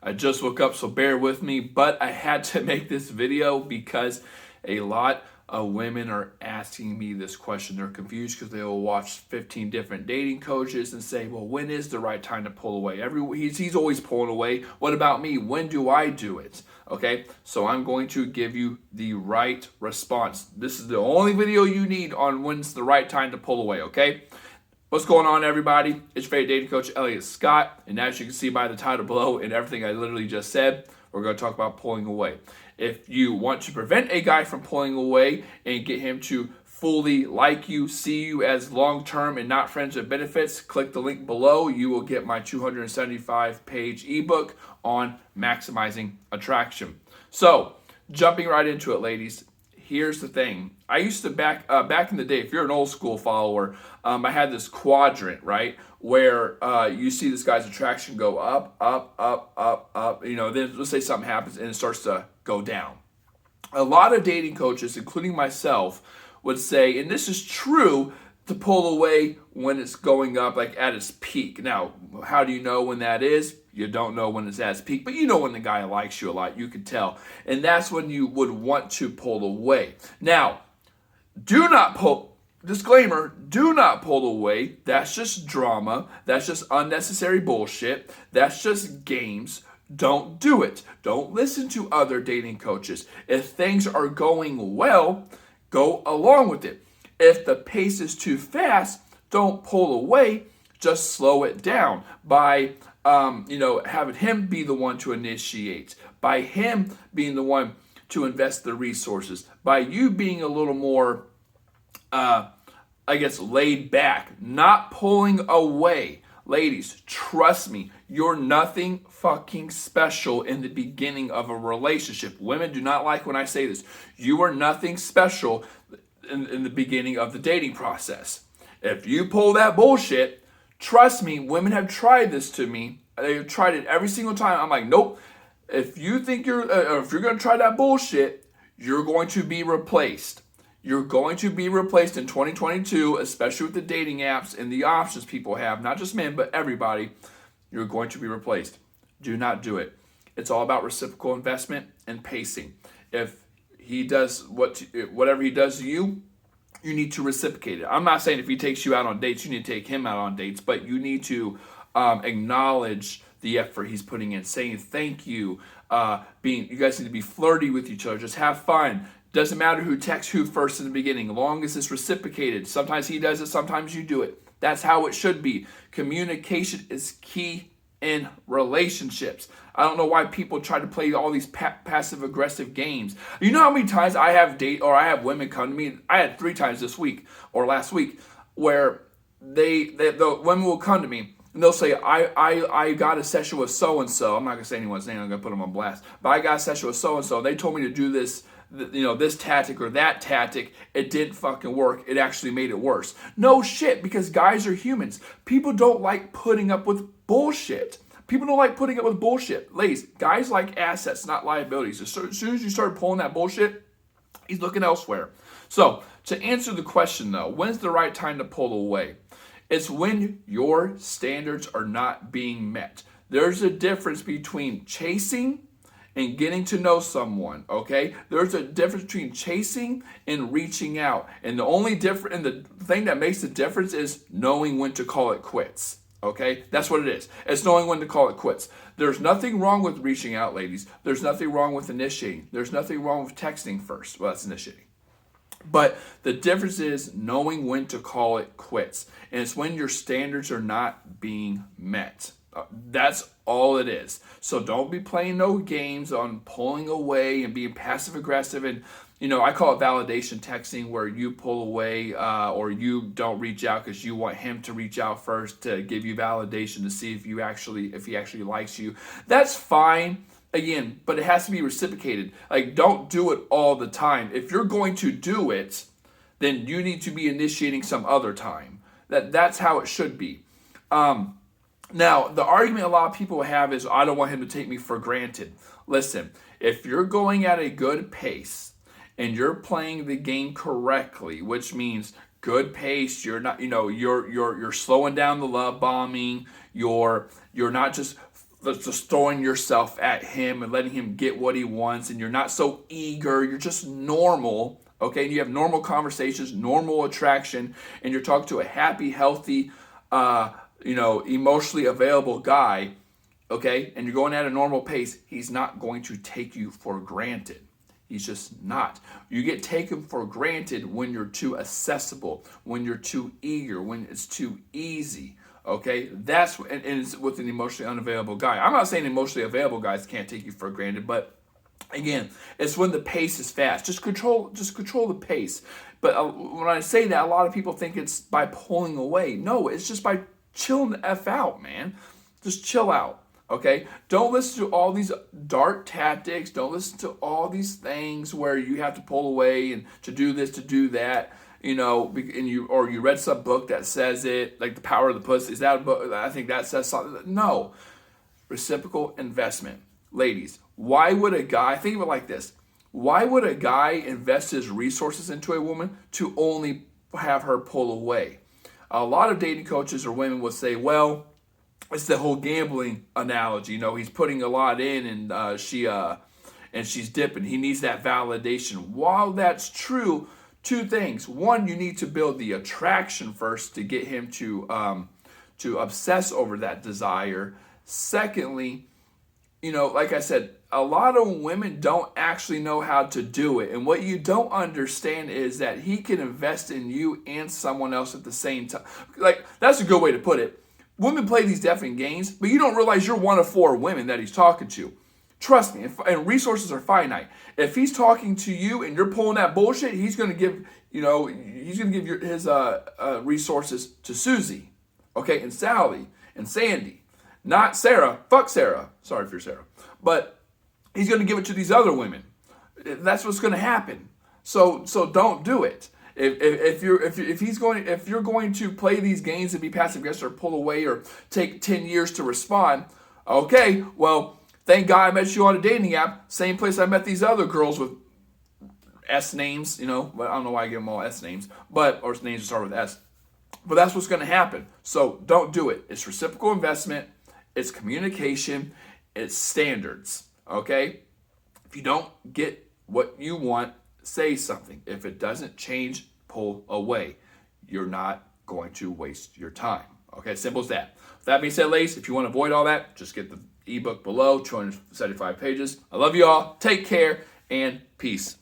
I just woke up, so bear with me, but I had to make this video because a lot of women are asking me this question. They're confused because they will watch 15 different dating coaches and say, well, when is the right time to pull away? He's always pulling away. What about me? When do I do it? Okay, so I'm going to give you the right response. This is the only video you need on when's the right time to pull away, okay? What's going on, everybody? It's your favorite dating coach, Elliot Scott. And as you can see by the title below and everything I literally just said, we're going to talk about pulling away. If you want to prevent a guy from pulling away and get him to fully like you, see you as long-term and not friends with benefits, click the link below. You will get my 275-page ebook on maximizing attraction. So, jumping right into it, ladies. Here's the thing. I used to back in the day, if you're an old school follower, I had this quadrant, right, where you see this guy's attraction go up, up, up, up, up. Then let's say something happens and it starts to go down. A lot of dating coaches, including myself, would say, and this is true, to pull away when it's going up, like at its peak. Now, how do you know when that is? You don't know when it's at its peak, but you know when the guy likes you a lot. You can tell. And that's when you would want to pull away. Now, disclaimer, do not pull away. That's just drama. That's just unnecessary bullshit. That's just games. Don't do it. Don't listen to other dating coaches. If things are going well, go along with it. If the pace is too fast, don't pull away. Just slow it down by, having him be the one to initiate, by him being the one to invest the resources, by you being a little more, laid back, not pulling away. Ladies, trust me, you're nothing fucking special in the beginning of a relationship. Women do not like when I say this. You are nothing special in the beginning of the dating process. If you pull that bullshit, trust me, women have tried this to me. They've tried it every single time. I'm like, nope. If you think if you're going to try that bullshit, you're going to be replaced. You're going to be replaced in 2022, especially with the dating apps and the options people have, not just men, but everybody. You're going to be replaced. Do not do it. It's all about reciprocal investment and pacing. If he does whatever he does to you, you need to reciprocate it. I'm not saying if he takes you out on dates, you need to take him out on dates, but you need to acknowledge the effort he's putting in, saying thank you. You guys need to be flirty with each other. Just have fun. Doesn't matter who texts who first in the beginning, as long as it's reciprocated. Sometimes he does it, sometimes you do it. That's how it should be. Communication is key in relationships. I don't know why people try to play all these passive aggressive games. You know how many times I have women come to me? I had 3 times this week or last week where the women will come to me and they'll say, I got a session with so and so. I'm not gonna say anyone's name. I'm gonna put them on blast. But I got a session with so and so. They told me to do this. This tactic or that tactic, it didn't fucking work. It actually made it worse. No shit, because guys are humans. People don't like putting up with bullshit. People don't like putting up with bullshit. Ladies, guys like assets, not liabilities. As soon as you start pulling that bullshit, he's looking elsewhere. So, to answer the question though, when's the right time to pull away? It's when your standards are not being met. There's a difference between chasing and getting to know someone, okay? There's a difference between chasing and reaching out. And the thing that makes the difference is knowing when to call it quits, okay? That's what it is. It's knowing when to call it quits. There's nothing wrong with reaching out, ladies. There's nothing wrong with initiating. There's nothing wrong with texting first. Well, that's initiating. But the difference is knowing when to call it quits. And it's when your standards are not being met. That's all it is. So don't be playing no games on pulling away and being passive aggressive. And, I call it validation texting, where you pull away or you don't reach out because you want him to reach out first to give you validation to see if he actually likes you. That's fine. Again, but it has to be reciprocated. Like, don't do it all the time. If you're going to do it, then you need to be initiating some other time. That's how it should be. Now, the argument a lot of people have is, I don't want him to take me for granted. Listen, if you're going at a good pace and you're playing the game correctly, which means good pace, you're not, you're slowing down the love bombing, you're not just just throwing yourself at him and letting him get what he wants, and you're not so eager, you're just normal, okay? And you have normal conversations, normal attraction, and you're talking to a happy, healthy, emotionally available guy, okay? And you're going at a normal pace, he's not going to take you for granted. He's just not. You get taken for granted when you're too accessible, when you're too eager, when it's too easy. Okay, and it's with an emotionally unavailable guy. I'm not saying emotionally available guys can't take you for granted, but again, it's when the pace is fast. Just control the pace. But when I say that, a lot of people think it's by pulling away. No, it's just by chilling the F out, man. Just chill out. Okay, don't listen to all these dart tactics. Don't listen to all these things where you have to pull away and to do this, to do that. And you read some book that says it, like The Power of the Pussy. Is that a book? I think that says something. No, reciprocal investment, ladies. Why would a guy think of it like this? Why would a guy invest his resources into a woman to only have her pull away? A lot of dating coaches or women will say, well, it's the whole gambling analogy. He's putting a lot in, and she's dipping. He needs that validation. While that's true, two things. One, you need to build the attraction first to get him to obsess over that desire. Secondly, like I said, a lot of women don't actually know how to do it. And what you don't understand is that he can invest in you and someone else at the same time. Like, that's a good way to put it. Women play these deafening games, but you don't realize you're one of 4 women that he's talking to. Trust me, and resources are finite. If he's talking to you and you're pulling that bullshit, he's going to give his resources to Susie, okay, and Sally and Sandy, not Sarah. Fuck Sarah. Sorry if you're Sarah, but he's going to give it to these other women. That's what's going to happen. So don't do it. If you're going to play these games and be passive aggressive or pull away or take 10 years to respond, okay, well, thank God I met you on a dating app. Same place I met these other girls with S names, but I don't know why I give them all S names, or names that start with S. But that's what's going to happen. So don't do it. It's reciprocal investment. It's communication. It's standards. Okay? If you don't get what you want, say something. If it doesn't change, pull away. You're not going to waste your time. Okay? Simple as that. With that being said, ladies, if you want to avoid all that, just get the ebook below, 275 pages. I love you all. Take care and peace.